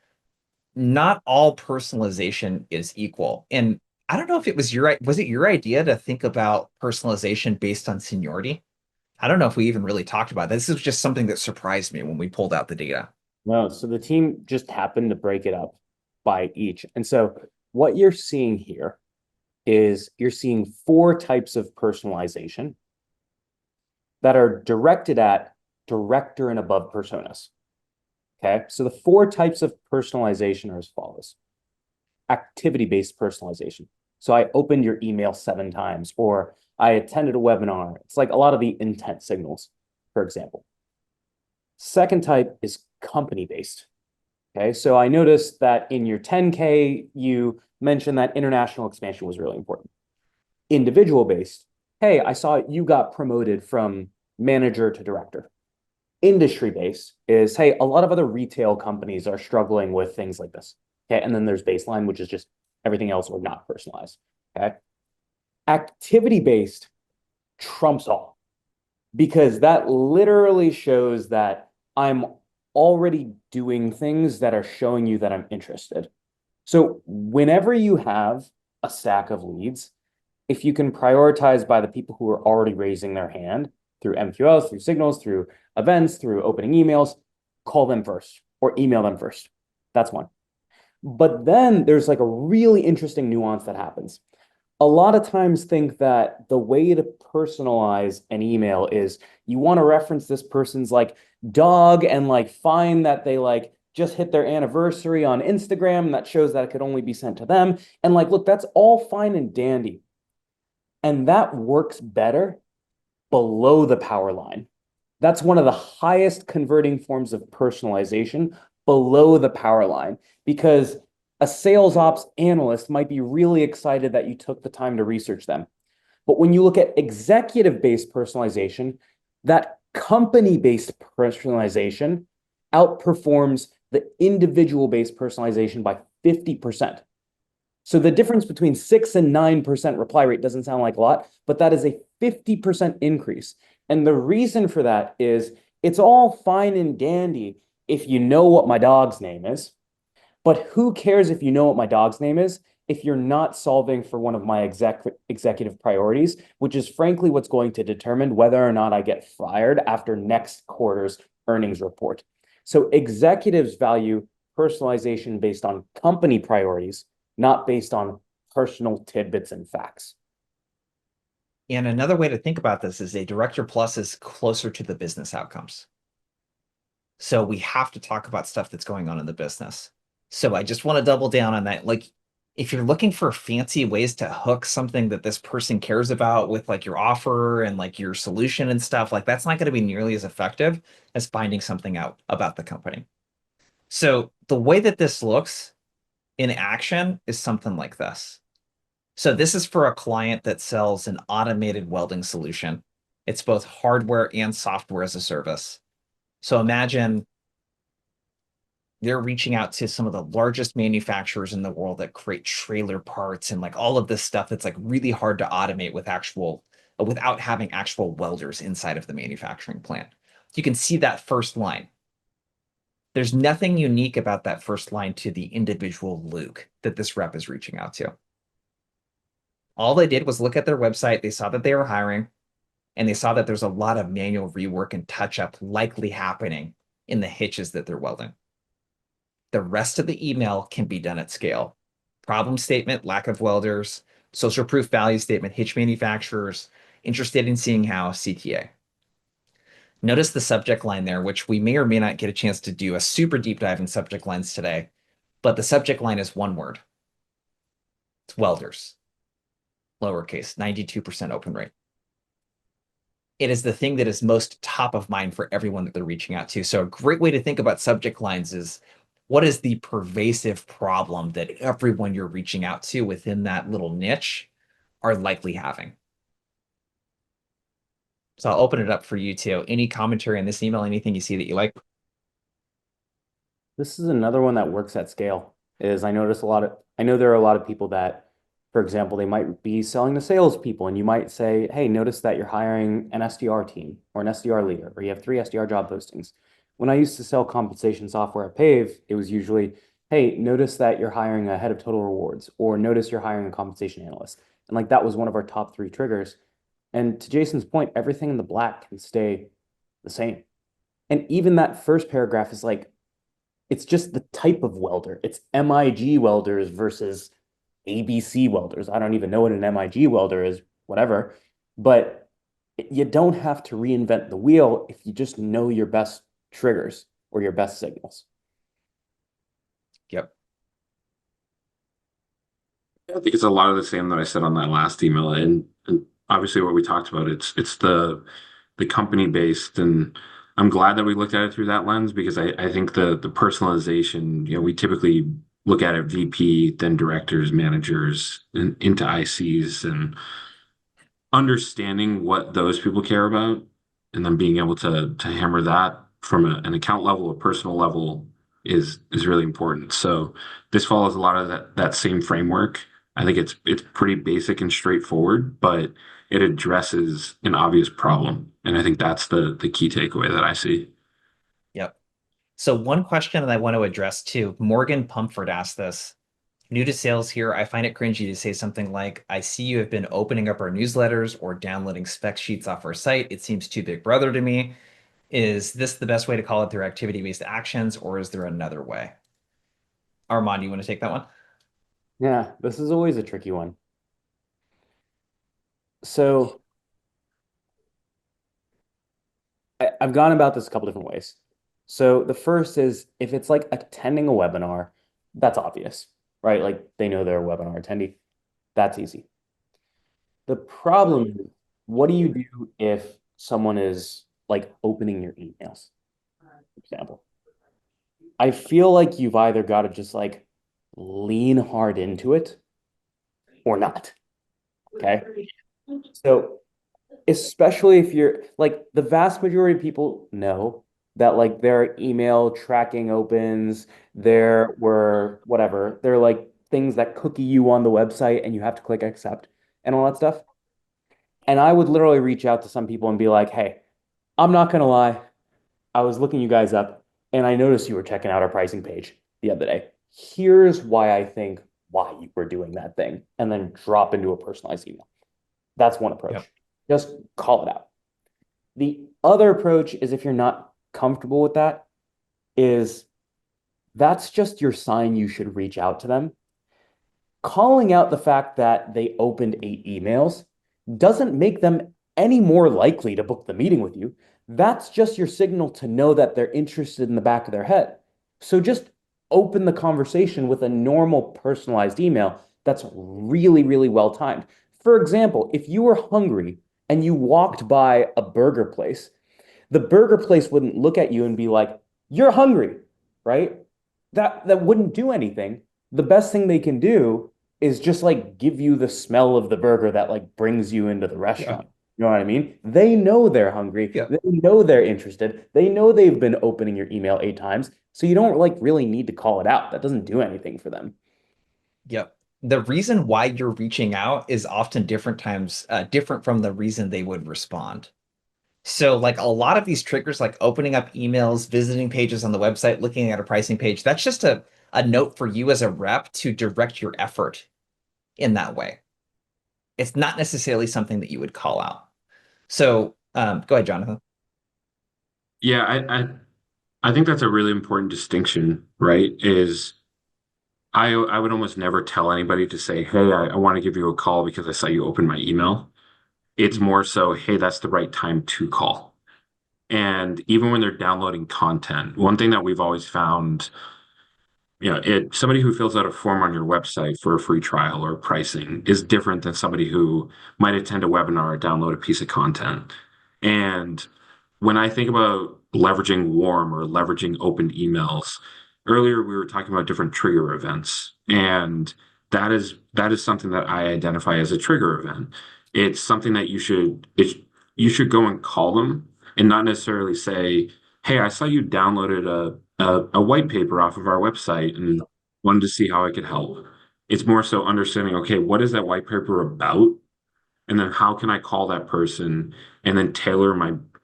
S1: Not all personalization is equal. And I don't know if it was was it your idea to think about personalization based on seniority? I don't know if we even really talked about this. This is just something that surprised me when we pulled out the data.
S2: No, so the team just happened to break it up by each. And so what you're seeing here is you're seeing 4 types of personalization that are directed at director and above personas. Okay, so the 4 types of personalization are as follows. Activity-based personalization. So I opened your email 7 times, or I attended a webinar. It's like a lot of the intent signals, for example. Second type is company-based. Okay, so I noticed that in your 10K, you mentioned that international expansion was really important. Individual-based, hey, I saw you got promoted from manager to director. Industry-based is, hey, a lot of other retail companies are struggling with things like this. Okay, and then there's baseline, which is just everything else or not personalized. Okay, activity-based trumps all, because that literally shows that I'm already doing things that are showing you that I'm interested. So whenever you have a stack of leads, if you can prioritize by the people who are already raising their hand through MQLs, through signals, through events, through opening emails, call them first or email them first. That's one. But then there's like a really interesting nuance that happens. A lot of times think that the way to personalize an email is you want to reference this person's like dog and like find that they like just hit their anniversary on Instagram. That shows that it could only be sent to them. And like, look, that's all fine and dandy. And that works better below the power line. That's one of the highest converting forms of personalization, below the power line, because a sales ops analyst might be really excited that you took the time to research them. But when you look at executive-based personalization, that company-based personalization outperforms the individual-based personalization by 50%. So the difference between 6 and 9% reply rate doesn't sound like a lot, but that is a 50% increase. And the reason for that is it's all fine and dandy if you know what my dog's name is, but who cares if you know what my dog's name is if you're not solving for one of my executive priorities, which is frankly what's going to determine whether or not I get fired after next quarter's earnings report. So executives value personalization based on company priorities, not based on personal tidbits and facts.
S1: And another way to think about this is a director plus is closer to the business outcomes. So we have to talk about stuff that's going on in the business. So I just want to double down on that. Like, if you're looking for fancy ways to hook something that this person cares about with like your offer and like your solution and stuff, like that's not going to be nearly as effective as finding something out about the company. So the way that this looks in action is something like this. So this is for a client that sells an automated welding solution. It's both hardware and software as a service. So imagine they're reaching out to some of the largest manufacturers in the world that create trailer parts and like all of this stuff that's like really hard to automate with actual without having actual welders inside of the manufacturing plant. You can see that first line. There's nothing unique about that first line to the individual Luke that this rep is reaching out to. All they did was look at their website, they saw that they were hiring, and they saw that there's a lot of manual rework and touch up likely happening in the hitches that they're welding. The rest of the email can be done at scale. Problem statement, lack of welders, social proof value statement, hitch manufacturers, interested in seeing how, CTA. Notice the subject line there, which we may or may not get a chance to do a super deep dive in subject lines today, but the subject line is one word. It's welders, lowercase, 92% open rate. It is the thing that is most top of mind for everyone that they're reaching out to. So a great way to think about subject lines is what is the pervasive problem that everyone you're reaching out to within that little niche are likely having. So I'll open it up for you too. Any commentary on this email, anything you see that you like?
S2: This is another one that works at scale. Is I know there are a lot of people that, for example, they might be selling to salespeople, and you might say, hey, notice that you're hiring an SDR team or an SDR leader, or you have 3 SDR job postings. When I used to sell compensation software at Pave, it was usually, hey, notice that you're hiring a head of total rewards, or notice you're hiring a compensation analyst. And like that was one of our top 3 triggers. And to Jason's point, everything in the black can stay the same. And even that first paragraph is like, it's just the type of welder. It's MIG welders versus ABC welders. I don't even know what an MIG welder is, whatever. But you don't have to reinvent the wheel if you just know your best triggers or your best signals.
S1: Yep.
S3: I think it's a lot of the same that I said on that last email, and obviously what we talked about. It's the company based, and I'm glad that we looked at it through that lens because I think the personalization. We typically look at it VP, then directors, managers, and into ICs, and understanding what those people care about, and then being able to hammer that from an account level, a personal level is really important. So this follows a lot of that same framework. I think it's pretty basic and straightforward, but it addresses an obvious problem, and I think that's the key takeaway that I see.
S1: Yep. So one question that I want to address too, Morgan Pumford asked this. New to sales here, I find it cringy to say something like, I see you have been opening up our newsletters or downloading spec sheets off our site. It seems too big brother to me. Is this the best way to call it their activity-based actions, or is there another way? Armand, you want to take that one?
S2: Yeah, this is always a tricky one. So I've gone about this a couple different ways. So the first is if it's like attending a webinar, that's obvious, right? Like they know they're a webinar attendee. That's easy. The problem is, what do you do if someone is like opening your emails, for example? I feel like you've either got to just like lean hard into it or not. Okay. So especially if you're like the vast majority of people know that like their email tracking opens, there were whatever, they're like things that cookie you on the website and you have to click accept and all that stuff. And I would literally reach out to some people and be like, hey, I'm not gonna lie, I was looking you guys up and I noticed you were checking out our pricing page the other day. Here's why I think why you were doing that thing, and then drop into a personalized email. That's one approach.
S1: Yep.
S2: Just call it out. The other approach is, if you're not comfortable with that, is that's just your sign you should reach out to them. Calling out the fact that they opened 8 emails doesn't make them any more likely to book the meeting with you. That's just your signal to know that they're interested in the back of their head. So just open the conversation with a normal personalized email that's really, really well timed. For example, if you were hungry and you walked by a burger place, the burger place wouldn't look at you and be like, "You're hungry," right? That wouldn't do anything. The best thing they can do is just like give you the smell of the burger that like brings you into the
S1: Yeah.
S2: restaurant. You know what I mean? They know they're hungry.
S1: Yeah.
S2: They know they're interested. They know they've been opening your email 8 times. So you don't like really need to call it out. That doesn't do anything for them.
S1: Yep. The reason why you're reaching out is often different from the reason they would respond. So like a lot of these triggers, like opening up emails, visiting pages on the website, looking at a pricing page, that's just a note for you as a rep to direct your effort in that way. It's not necessarily something that you would call out. So go ahead, Jonathan.
S3: Yeah, I think that's a really important distinction, right? Is I would almost never tell anybody to say, "Hey, I want to give you a call because I saw you open my email." It's more so, "Hey, that's the right time to call." And even when they're downloading content, one thing that we've always found, somebody who fills out a form on your website for a free trial or pricing is different than somebody who might attend a webinar or download a piece of content. And when I think about leveraging warm or leveraging open emails, earlier we were talking about different trigger events, and that is something that I identify as a trigger event. It's something that you should go and call them and not necessarily say, "Hey, I saw you downloaded a white paper off of our website and wanted to see how I could help." It's more so understanding, okay, what is that white paper about? And then how can I call that person and then tailor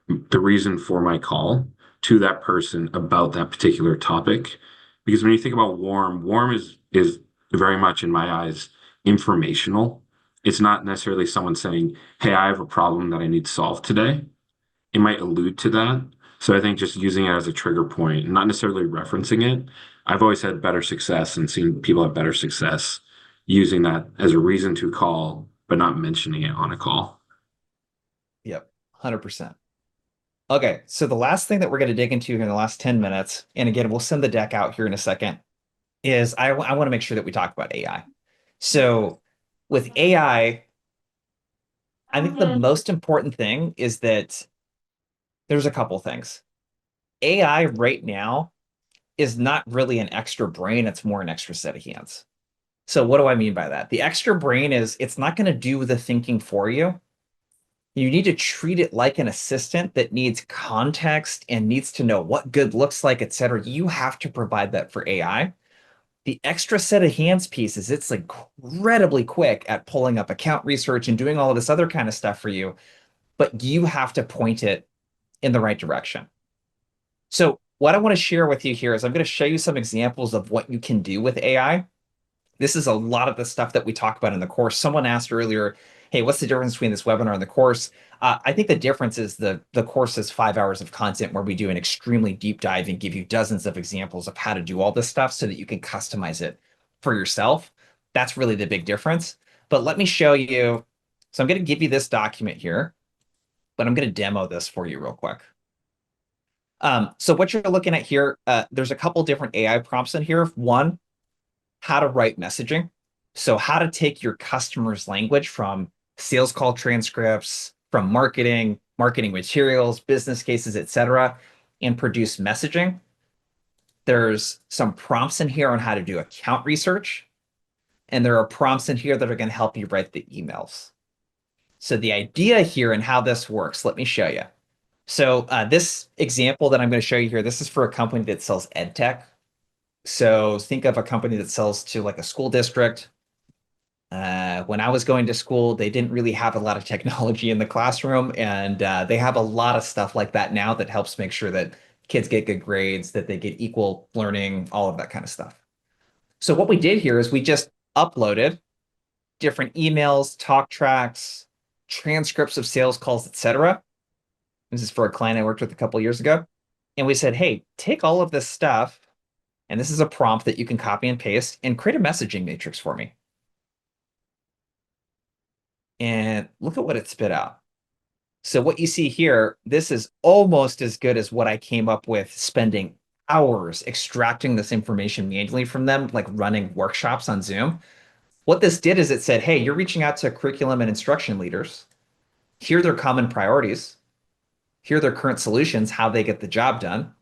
S3: the reason for my call to that person about that particular topic. Because when you think about warm is very much in my eyes informational. It's not necessarily someone saying, "Hey, I have a problem that I need solved today." It might allude to that. So I think just using it as a trigger point, not necessarily referencing it. I've always had better success and seen people have better success using that as a reason to call, but not mentioning it on a call.
S1: Yep, 100%. Okay, so the last thing that we're going to dig into here in the last 10 minutes, and again, we'll send the deck out here in a second, is I want to make sure that we talk about AI. So with I think the most important thing is that there's a couple things. AI right now is not really an extra brain, it's more an extra set of hands. So what do I mean by that? The extra brain is it's not going to do the thinking for you. You need to treat it like an assistant that needs context and needs to know what good looks like, et cetera. You have to provide that for AI. The extra set of hands piece is it's incredibly quick at pulling up account research and doing all of this other kind of stuff for you, but you have to point it in the right direction. So what I want to share with you here is I'm going to show you some examples of what you can do with AI. This is a lot of the stuff that we talk about in the course. Someone asked earlier, hey, what's the difference between this webinar and the course? I think the difference is the course is 5 hours of content where we do an extremely deep dive and give you dozens of examples of how to do all this stuff so that you can customize it for yourself. That's really the big difference. But let me show you. So I'm going to give you this document here, but I'm going to demo this for you real quick. So what you're looking at here, there's a couple different AI prompts in here. One, how to write messaging. So how to take your customer's language from sales call transcripts, from marketing materials, business cases, etc., and produce messaging. There's some prompts in here on how to do account research, and there are prompts in here that are going to help you write the emails. So the idea here and how this works, let me show you. So this example that I'm going to show you here, this is for a company that sells ed tech. So think of a company that sells to like a school district. When I was going to school, they didn't really have a lot of technology in the classroom, and they have a lot of stuff like that now that helps make sure that kids get good grades, that they get equal learning, all of that kind of stuff. So what we did here is we just uploaded different emails, talk tracks, transcripts of sales calls, etc. This is for a client I worked with a couple years ago. And we said, hey, take all of this stuff, and this is a prompt that you can copy and paste and create a messaging matrix for me. And look at what it spit out. So what you see here, this is almost as good as what I came up with spending hours extracting this information manually from them, like running workshops on Zoom. What this did is it said, hey, you're reaching out to curriculum and instruction leaders. Here are their common priorities. Here are their current solutions, how they get the job done.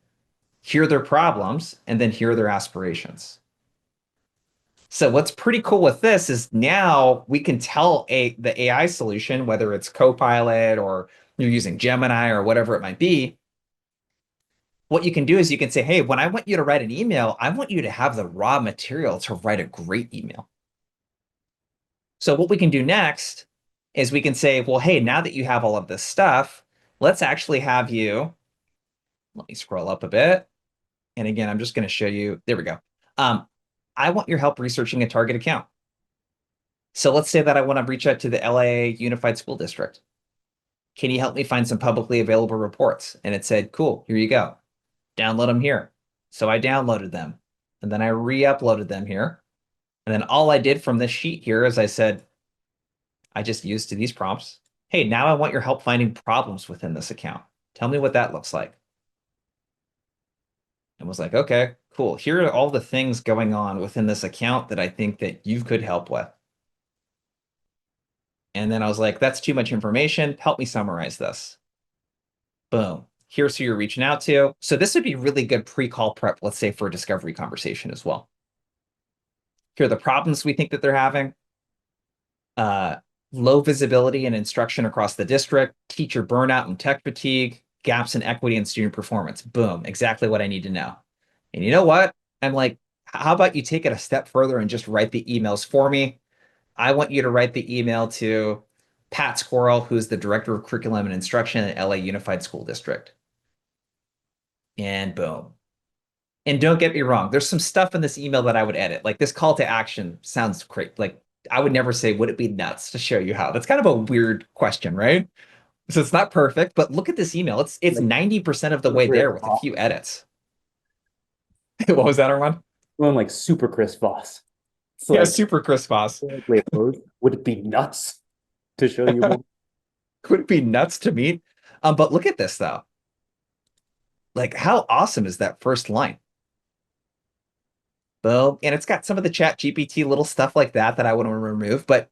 S1: Here are their problems, and then here are their aspirations. So what's pretty cool with this is now we can tell the AI solution, whether it's Copilot or you're using Gemini or whatever it might be, what you can do is you can say, hey, when I want you to write an email, I want you to have the raw material to write a great email. So what we can do next is we can say, well, hey, now that you have all of this stuff, let's actually have you, let me scroll up a bit. And again, I'm just going to show you, there we go. Um, I want your help researching a target account. So let's say that I want to reach out to the LA Unified School District. Can you help me find some publicly available reports? And it said, cool, here you go. Download them here. So I downloaded them and then I re-uploaded them here. And then all I did from this sheet here is I said, I just used these prompts. Hey, now I want your help finding problems within this account. Tell me what that looks like. And was like, okay, cool. Here are all the things going on within this account that I think that you could help with. And then I was like, that's too much information. Help me summarize this. Boom. Here's who you're reaching out to. So this would be really good pre-call prep, let's say for a discovery conversation as well. Here are the problems we think that they're having. Uh, Low visibility and instruction across the district, teacher burnout and tech fatigue, gaps in equity and student performance. Boom, exactly what I need to know. And you know what? I'm like, how about you take it a step further and just write the emails for me? I want you to write the email to Pat Squirrel, who's the director of curriculum and instruction at LA Unified School District. And boom. And don't get me wrong, there's some stuff in this email that I would edit. Like this call to action sounds great. Like I would never say, would it be nuts to show you how? That's kind of a weird question, right? So it's not perfect, but look at this email. It's
S2: Like
S1: 90% of the way
S2: super
S1: there with a few edits. What was that, Armand?
S2: going like super Chris Voss. It's
S1: Yeah,
S2: like,
S1: super Chris Foss.
S2: wait, would it be nuts to show you more?
S1: Would it be nuts to meet? But look at this though. Like, how awesome is that first line? Boom. And it's got some of the chat GPT little stuff like that that I want to remove. But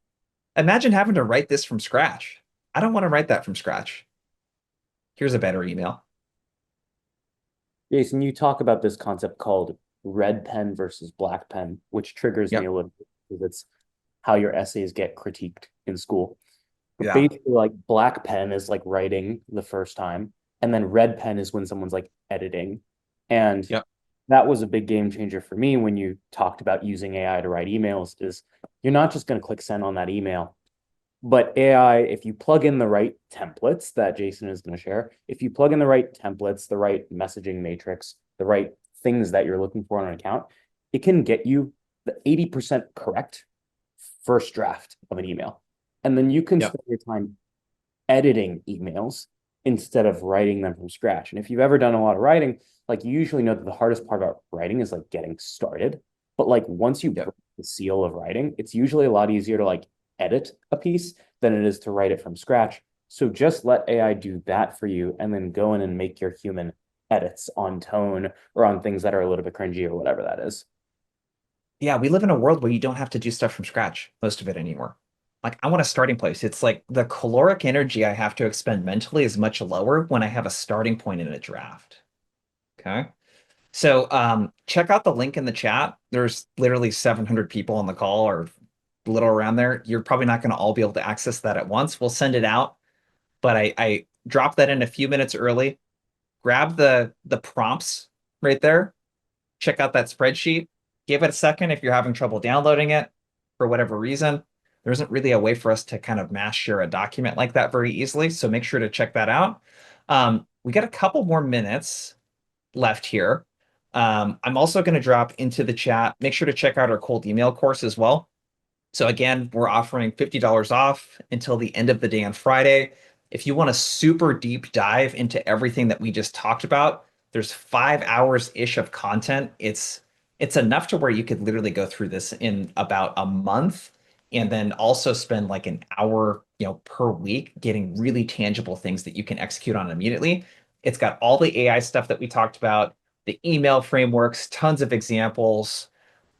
S1: imagine having to write this from scratch. I don't want to write that from scratch. Here's a better email.
S2: Jason, you talk about this concept called red pen versus black pen, which triggers me
S1: Yep.
S2: a little bit because it's how your essays get critiqued in school. But
S1: Yeah.
S2: basically, like black pen is like writing the first time, and then red pen is when someone's like editing. And
S1: Yep.
S2: that was a big game changer for me when you talked about using AI to write emails, is you're not just going to click send on that email. But AI, if you plug in the right templates that Jason is going to share, if you plug in the right templates, the right messaging matrix, the right things that you're looking for on an account, it can get you the 80% correct first draft of an email. And then you can
S1: Yep.
S2: spend your time editing emails instead of writing them from scratch. And if you've ever done a lot of writing, like you usually know that the hardest part about writing is like getting started. But like once you break
S1: Yep.
S2: the seal of writing, it's usually a lot easier to like edit a piece than it is to write it from scratch. So just let AI do that for you and then go in and make your human edits on tone or on things that are a little bit cringy or whatever that is.
S1: Yeah, we live in a world where you don't have to do stuff from scratch, most of it anymore. Like I want a starting place. It's like the caloric energy I have to expend mentally is much lower when I have a starting point in a draft. Okay. So check out the link in the chat. There's literally 700 people on the call or a little around there. You're probably not going to all be able to access that at once. We'll send it out, but I drop that in a few minutes early. Grab the prompts right there check out that spreadsheet. Give it a second if you're having trouble downloading it for whatever reason. There isn't really a way for us to kind of mass share a document like that very easily. So make sure to check that out. We got a couple more minutes left here. I'm also going to drop into the chat. Make sure to check out our cold email course as well. So again, we're offering $50 off until the end of the day on Friday. If you want a super deep dive into everything that we just talked about, there's 5 hours-ish of content. It's enough to where you could literally go through this in about a month and then also spend like an hour, per week getting really tangible things that you can execute on immediately. It's got all the AI stuff that we talked about, the email frameworks, tons of examples,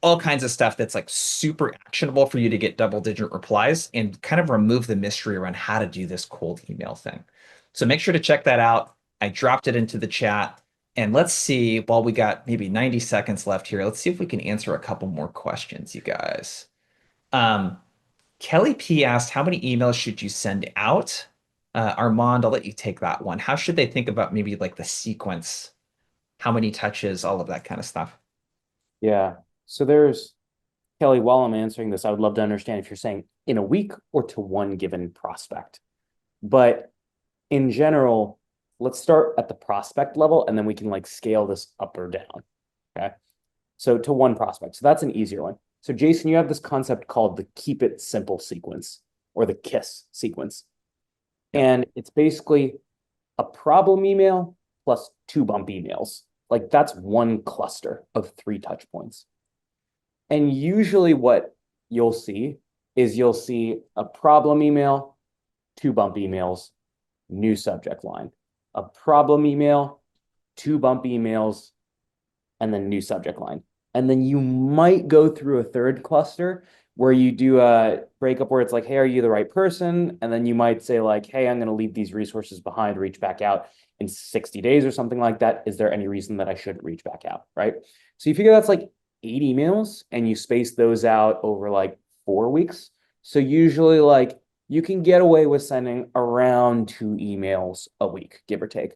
S1: all kinds of stuff that's like super actionable for you to get double-digit replies and kind of remove the mystery around how to do this cold email thing. So make sure to check that out. I dropped it into the chat. And let's see, while we got maybe 90 seconds left here, let's see if we can answer a couple more questions, you guys. Um, Kelly P asked, how many emails should you send out? Armand, I'll let you take that one. How should they think about maybe like the sequence? How many touches, all of that kind of stuff?
S2: Yeah. So there's Kelly, while I'm answering this, I would love to understand if you're saying in a week or to one given prospect. But in general, let's start at the prospect level and then we can like scale this up or down. Okay. So to one prospect. So that's an easier one. So Jason, you have this concept called the keep it simple sequence or the KISS sequence.
S1: Yeah.
S2: And it's basically a problem email plus two bump emails. Like that's one cluster of 3 touch points. And usually what you'll see is you'll see a problem email, 2 bump emails, new subject line, a problem email, 2 bump emails, and then new subject line. And then you might go through a third cluster where you do a breakup where it's like, hey, are you the right person? And then you might say like, hey, I'm going to leave these resources behind, reach back out in 60 days or something like that. Is there any reason that I shouldn't reach back out? Right. So you figure that's like 8 emails and you space those out over like 4 weeks. So usually like you can get away with sending around 2 emails a week, give or take.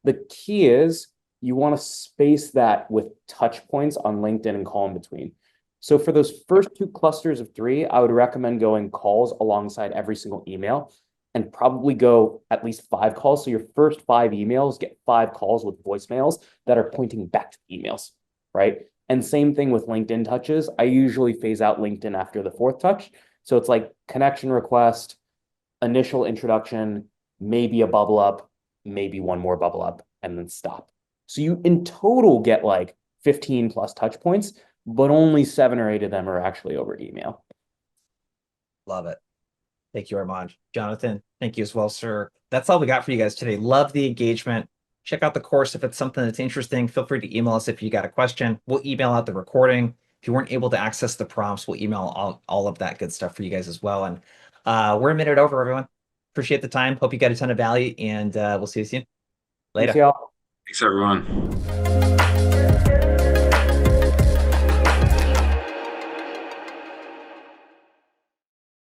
S2: The key is you want to space that with touch points on LinkedIn and call in between. So for those first 2 clusters of 3, I would recommend going calls alongside every single email and probably go at least 5 calls. So your first 5 emails get 5 calls with voicemails that are pointing back to emails, right? And same thing with LinkedIn touches. I usually phase out LinkedIn after the 4th touch. So it's like connection request, initial introduction, maybe a bubble up, maybe one more bubble up, and then stop. So you in total get like 15 plus touch points, but only 7 or 8 of them are actually over email.
S1: Love it. Thank you, Armand. Jonathan, thank you as well, sir. That's all we got for you guys today. Love the engagement. Check out the course if it's something that's interesting. Feel free to email us if you got a question. We'll email out the recording. If you weren't able to access the prompts, we'll email all of that good stuff for you guys as well. And we're a minute over, everyone. Appreciate the time. Hope you got a ton of value, and we'll see you soon.
S2: Thanks,
S1: Later.
S2: y'all.
S3: Thanks, everyone.